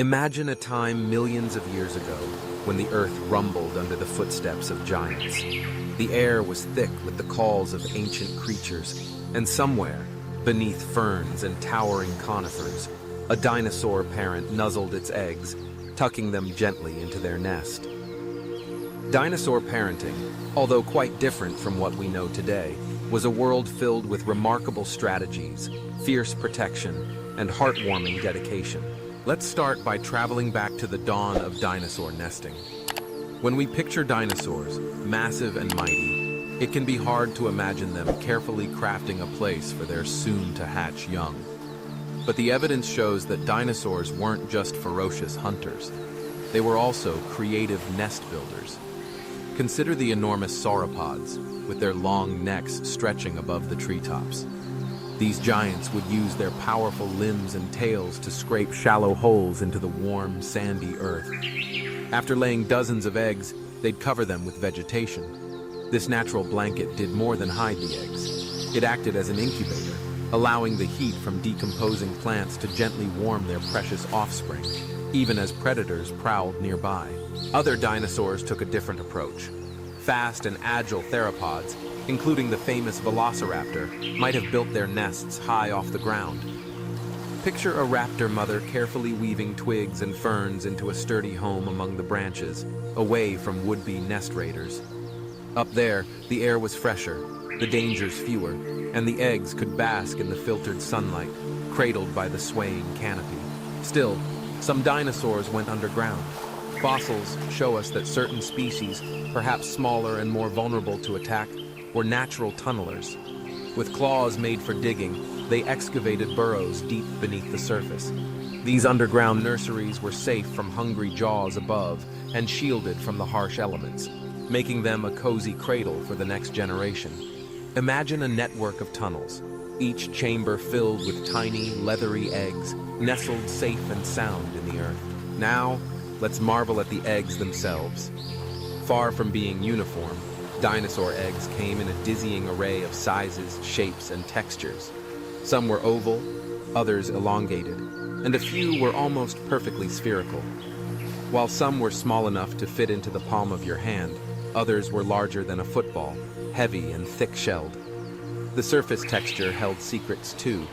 Imagine a time millions of years ago when the earth rumbled under the footsteps of giants. The air was thick with the calls of ancient creatures, and somewhere, beneath ferns and towering conifers, a dinosaur parent nuzzled its eggs, tucking them gently into their nest. Dinosaur parenting, although quite different from what we know today, was a world filled with remarkable strategies, fierce protection, and heartwarming dedication. Let's start by traveling back to the dawn of dinosaur nesting. When we picture dinosaurs, massive and mighty, it can be hard to imagine them carefully crafting a place for their soon-to-hatch young. But the evidence shows that dinosaurs weren't just ferocious hunters. They were also creative nest builders. Consider the enormous sauropods, with their long necks stretching above the treetops. These giants would use their powerful limbs and tails to scrape shallow holes into the warm, sandy earth. After laying dozens of eggs, they'd cover them with vegetation. This natural blanket did more than hide the eggs. It acted as an incubator, allowing the heat from decomposing plants to gently warm their precious offspring, even as predators prowled nearby. Other dinosaurs took a different approach. Fast and agile theropods, including the famous velociraptor, might have built their nests high off the ground. Picture a raptor mother carefully weaving twigs and ferns into a sturdy home among the branches, away from would-be nest raiders. Up there, the air was fresher, the dangers fewer, and the eggs could bask in the filtered sunlight, cradled by the swaying canopy. Still, some dinosaurs went underground. Fossils show us that certain species, perhaps smaller and more vulnerable to attack, were natural tunnelers. With claws made for digging, they excavated burrows deep beneath the surface. These underground nurseries were safe from hungry jaws above and shielded from the harsh elements, making them a cozy cradle for the next generation. Imagine a network of tunnels, each chamber filled with tiny, leathery eggs, nestled safe and sound in the earth. Now, let's marvel at the eggs themselves. Far from being uniform, dinosaur eggs came in a dizzying array of sizes, shapes, and textures. Some were oval, others elongated, and a few were almost perfectly spherical. While some were small enough to fit into the palm of your hand, others were larger than a football, heavy and thick-shelled. The surface texture held secrets too.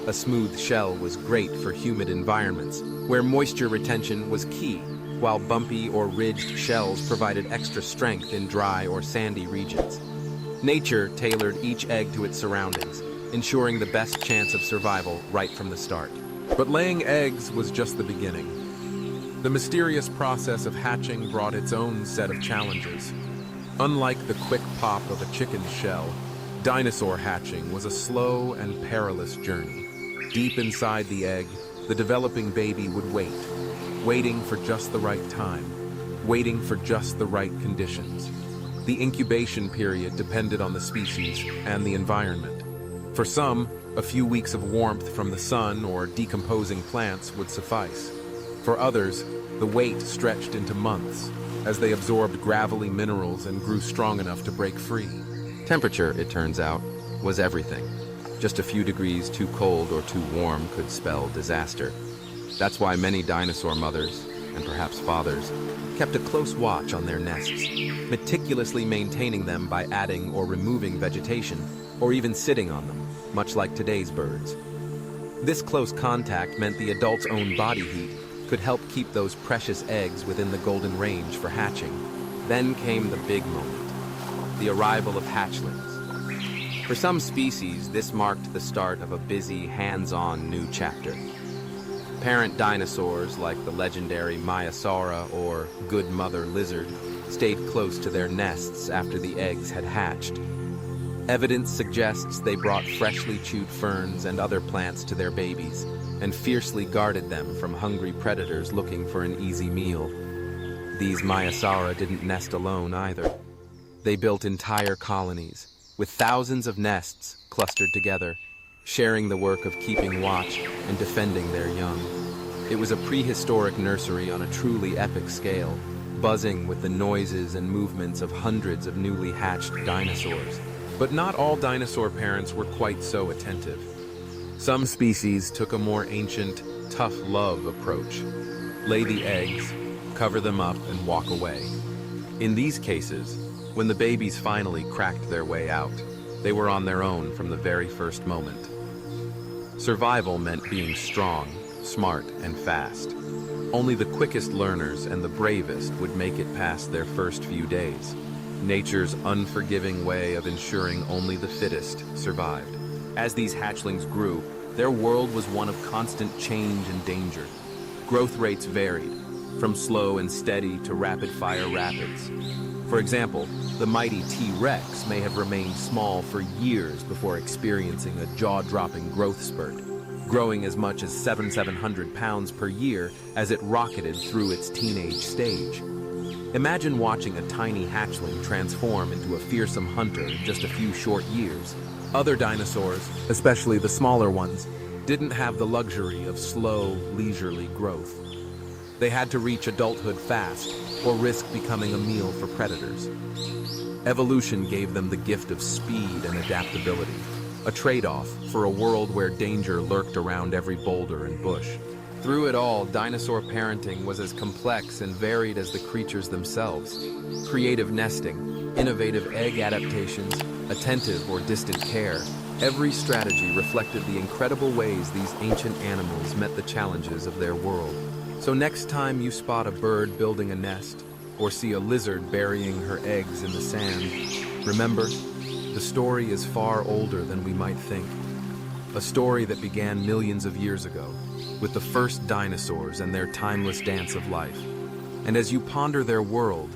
A smooth shell was great for humid environments, where moisture retention was key, while bumpy or ridged shells provided extra strength in dry or sandy regions. Nature tailored each egg to its surroundings, ensuring the best chance of survival right from the start. But laying eggs was just the beginning. The mysterious process of hatching brought its own set of challenges. Unlike the quick pop of a chicken's shell, dinosaur hatching was a slow and perilous journey. Deep inside the egg, the developing baby would wait, waiting for just the right time, waiting for just the right conditions. The incubation period depended on the species and the environment. For some, a few weeks of warmth from the sun or decomposing plants would suffice. For others, the wait stretched into months as they absorbed gravelly minerals and grew strong enough to break free. Temperature, it turns out, was everything. Just a few degrees too cold or too warm could spell disaster. That's why many dinosaur mothers, and perhaps fathers, kept a close watch on their nests, meticulously maintaining them by adding or removing vegetation, or even sitting on them, much like today's birds. This close contact meant the adult's own body heat could help keep those precious eggs within the golden range for hatching. Then came the big moment, the arrival of hatchlings. For some species, this marked the start of a busy, hands-on new chapter. Parent dinosaurs, like the legendary Maiasaura or Good Mother lizard, stayed close to their nests after the eggs had hatched. Evidence suggests they brought freshly chewed ferns and other plants to their babies, and fiercely guarded them from hungry predators looking for an easy meal. These Maiasaura didn't nest alone either. They built entire colonies, with thousands of nests clustered together, sharing the work of keeping watch and defending their young. It was a prehistoric nursery on a truly epic scale, buzzing with the noises and movements of hundreds of newly hatched dinosaurs. But not all dinosaur parents were quite so attentive. Some species took a more ancient, tough love approach. Lay the eggs, cover them up, and walk away. In these cases, when the babies finally cracked their way out, they were on their own from the very first moment. Survival meant being strong, smart, and fast. Only the quickest learners and the bravest would make it past their first few days. Nature's unforgiving way of ensuring only the fittest survived. As these hatchlings grew, their world was one of constant change and danger. Growth rates varied, from slow and steady to rapid-fire rapids. For example, the mighty T-Rex may have remained small for years before experiencing a jaw-dropping growth spurt, growing as much as 700 pounds per year as it rocketed through its teenage stage. Imagine watching a tiny hatchling transform into a fearsome hunter in just a few short years. Other dinosaurs, especially the smaller ones, didn't have the luxury of slow, leisurely growth. They had to reach adulthood fast or risk becoming a meal for predators. Evolution gave them the gift of speed and adaptability, a trade-off for a world where danger lurked around every boulder and bush. Through it all, dinosaur parenting was as complex and varied as the creatures themselves. Creative nesting, innovative egg adaptations, attentive or distant care, every strategy reflected the incredible ways these ancient animals met the challenges of their world. So next time you spot a bird building a nest, or see a lizard burying her eggs in the sand, remember, the story is far older than we might think. A story that began millions of years ago, with the first dinosaurs and their timeless dance of life. And as you ponder their world,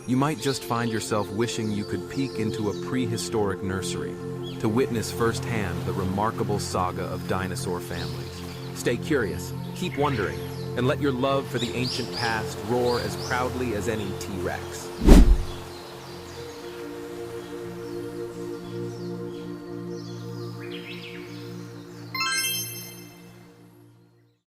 you might just find yourself wishing you could peek into a prehistoric nursery to witness firsthand the remarkable saga of dinosaur families. Stay curious, keep wondering, and let your love for the ancient past roar as proudly as any T-Rex.